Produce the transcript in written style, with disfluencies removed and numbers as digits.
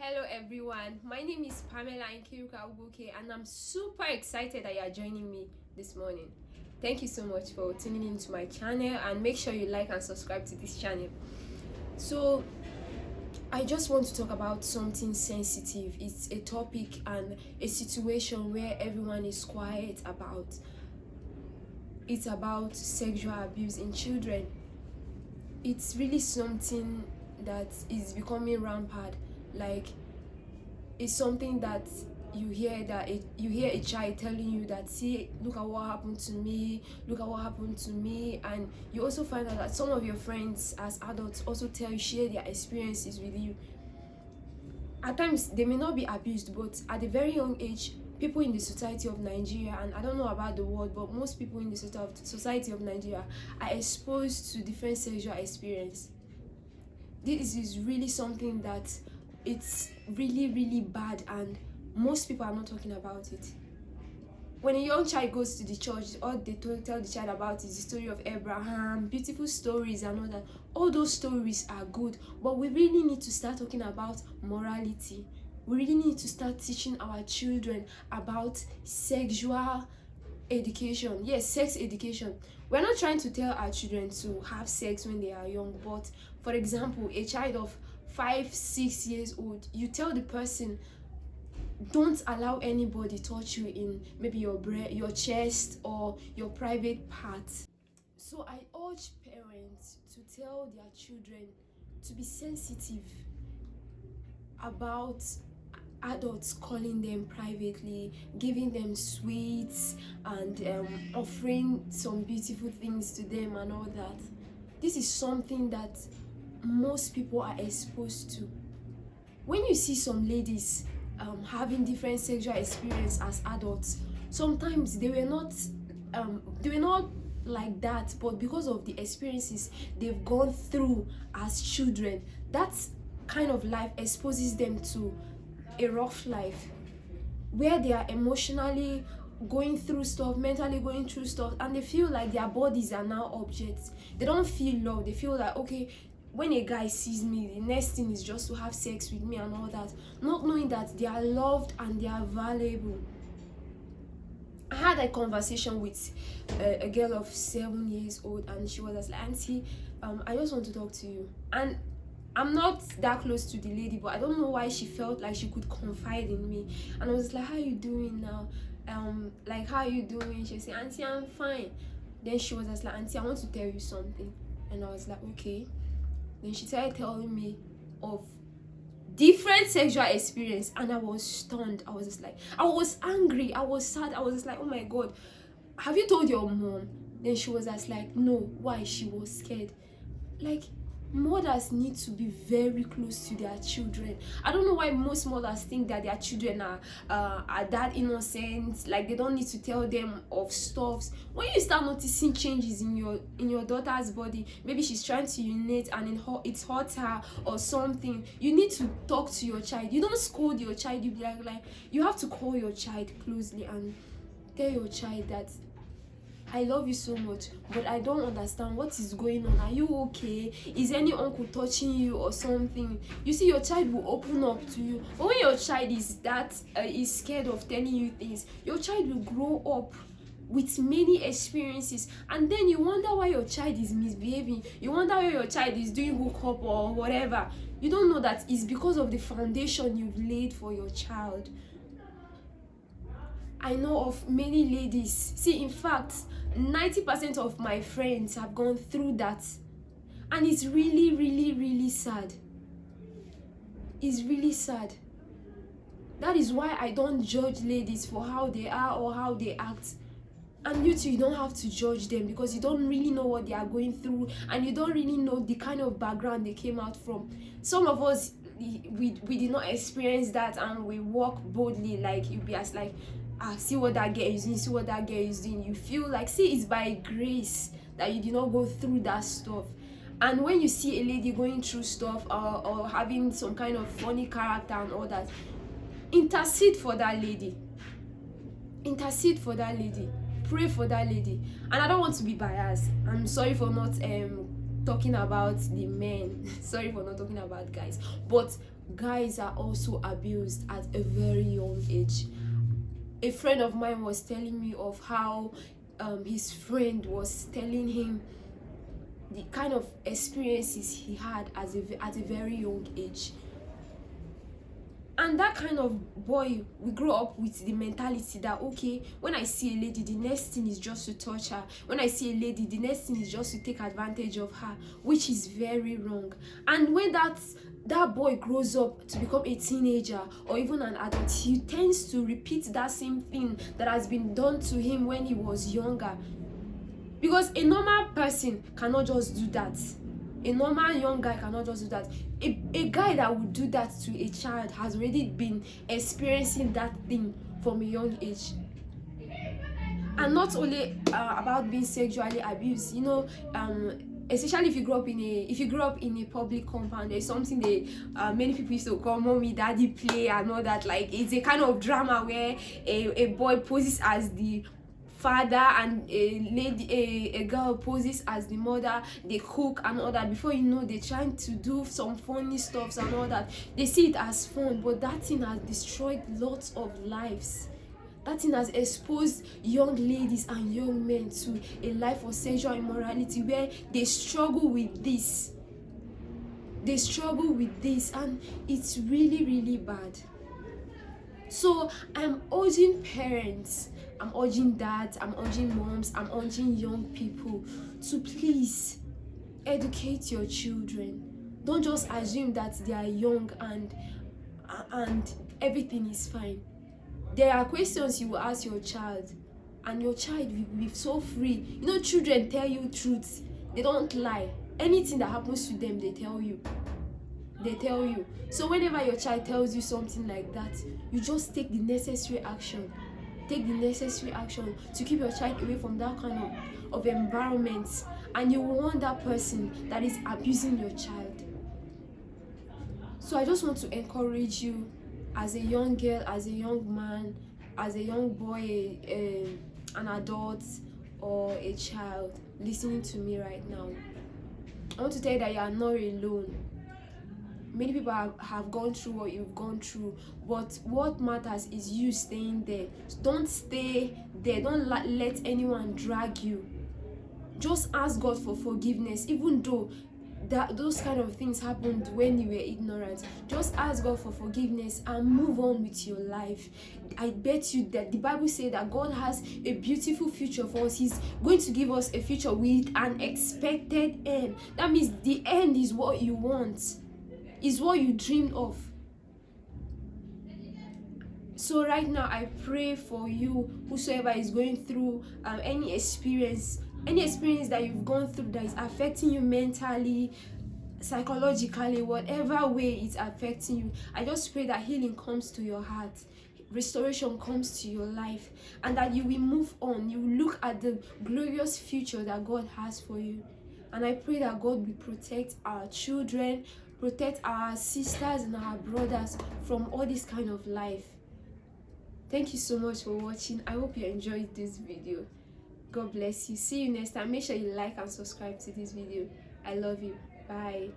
Hello everyone, my name is Pamela Nkiruka Ubuke and I'm super excited that you are joining me this morning. Thank you so much for tuning into my channel and make sure you like and subscribe to this channel. So I just want to talk about something sensitive. It's a topic and a situation where everyone is quiet about. It's about sexual abuse in children. It's really something that is becoming rampant. Like, it's something that you hear a child telling you that, see, look at what happened to me, and you also find out that some of your friends as adults also share their experiences with you. At times they may not be abused, but at a very young age, people in the society of Nigeria, and I don't know about the world, but most people in the society of Nigeria are exposed to different sexual experience. This is really something that it's really bad, and most people are not talking about it. When a young child goes to the church, all they tell the child about is the story of Abraham, beautiful stories and all that. All those stories are good, but we really need to start talking about morality. We really need to start teaching our children about sexual education. Yes, sex education. We're not trying to tell our children to have sex when they are young, but for example, a child of 5-6 years old, you tell the person, don't allow anybody touch you in maybe your chest or your private parts. So I urge parents to tell their children to be sensitive about adults calling them privately, giving them sweets, and offering some beautiful things to them and all that. This is something that most people are exposed to. When you see some ladies having different sexual experience as adults, sometimes they were not like that, but because of the experiences they've gone through as children, that kind of life exposes them to a rough life where they are emotionally going through stuff, mentally going through stuff, and they feel like their bodies are now objects. They don't feel love. They feel like, okay, when a guy sees me, the next thing is just to have sex with me and all that, not knowing that they are loved and they are valuable. I had a conversation with a girl of 7 years old, and she was like, auntie, I just want to talk to you. And I'm not that close to the lady, but I don't know why she felt like she could confide in me. And I was like, how are you doing now? Like, how are you doing? She said, auntie, I'm fine. Then she was just like, auntie, I want to tell you something. And I was like, okay. Then she started telling me of different sexual experience, and I was stunned. I was just like, I was angry, I was sad, I was just like, oh my god, have you told your mom? Then she was just like, no. Why? She was scared. Like, mothers need to be very close to their children. I don't know why most mothers think that their children are that innocent, like they don't need to tell them of stuffs. When you start noticing changes in your daughter's body, maybe she's trying to urinate and it hurts her or something, you need to talk to your child. You don't scold your child. You be like you have to call your child closely and tell your child that, I love you so much, but I don't understand what is going on. Are you okay? Is any uncle touching you or something? You see, your child will open up to you. But when your child is scared of telling you things, your child will grow up with many experiences, and then you wonder why your child is misbehaving. You wonder why your child is doing hookup or whatever. You don't know that it's because of the foundation you've laid for your child. I know of many ladies. See, in fact, 90% of my friends have gone through that. And it's really sad. It's really sad. That is why I don't judge ladies for how they are or how they act. And you too, you don't have to judge them, because you don't really know what they are going through, and you don't really know the kind of background they came out from. Some of us, we did not experience that, and we walk boldly like you be as like, see what that girl is doing, see what that girl is doing. You feel like, see, it's by grace that you did not go through that stuff. And when you see a lady going through stuff or having some kind of funny character and all that, intercede for that lady. Intercede for that lady. Pray for that lady. And I don't want to be biased. I'm sorry for not talking about the men. Sorry for not talking about guys. But guys are also abused at a very young age. A friend of mine was telling me of how his friend was telling him the kind of experiences he had at a very young age. And that kind of boy we grow up with the mentality that, okay, when I see a lady, the next thing is just to touch her. When I see a lady, the next thing is just to take advantage of her, which is very wrong. And when that boy grows up to become a teenager or even an adult, he tends to repeat that same thing that has been done to him when he was younger. Because a normal person cannot just do that. A normal young guy cannot just do that. A guy that would do that to a child has already been experiencing that thing from a young age. And not only about being sexually abused, especially if you grew up in a public compound, there's something that many people used to call mommy daddy play and all that. Like, it's a kind of drama where a boy poses as the father and a girl poses as the mother. They cook and all that. Before you know, they're trying to do some funny stuffs and all that. They see it as fun, but that thing has destroyed lots of lives. That thing has exposed young ladies and young men to a life of sexual immorality where they struggle with this. And it's really, really bad. So I'm urging parents, I'm urging dads, I'm urging moms, I'm urging young people to please educate your children. Don't just assume that they are young and everything is fine. There are questions you will ask your child, and your child will be so free. Children tell you truths. They don't lie. Anything that happens to them, they tell you. So whenever your child tells you something like that, you just take the necessary action to keep your child away from that kind of environment, and you want that person that is abusing your child. So I just want to encourage you, as a young girl, as a young man, as a young boy, an adult or a child listening to me right now, I want to tell you that you are not alone. Many people have gone through what you've gone through, but what matters is you staying there. Don't stay there. Don't let anyone drag you. Just ask God for forgiveness, even though those kind of things happened when you were ignorant. Just ask God for forgiveness and move on with your life. I bet you that the Bible says that God has a beautiful future for us. He's going to give us a future with an expected end. That means the end is what you want, is what you dreamed of. So right now, I pray for you, whosoever is going through any experience that you've gone through that is affecting you mentally, psychologically, whatever way it's affecting you. I just pray that healing comes to your heart, restoration comes to your life, and that you will move on. You will look at the glorious future that God has for you. And I pray that God will protect our children, protect our sisters and our brothers from all this kind of life. Thank you so much for watching. I hope you enjoyed this video. God bless you. See you next time. Make sure you like and subscribe to this video. I love you. Bye.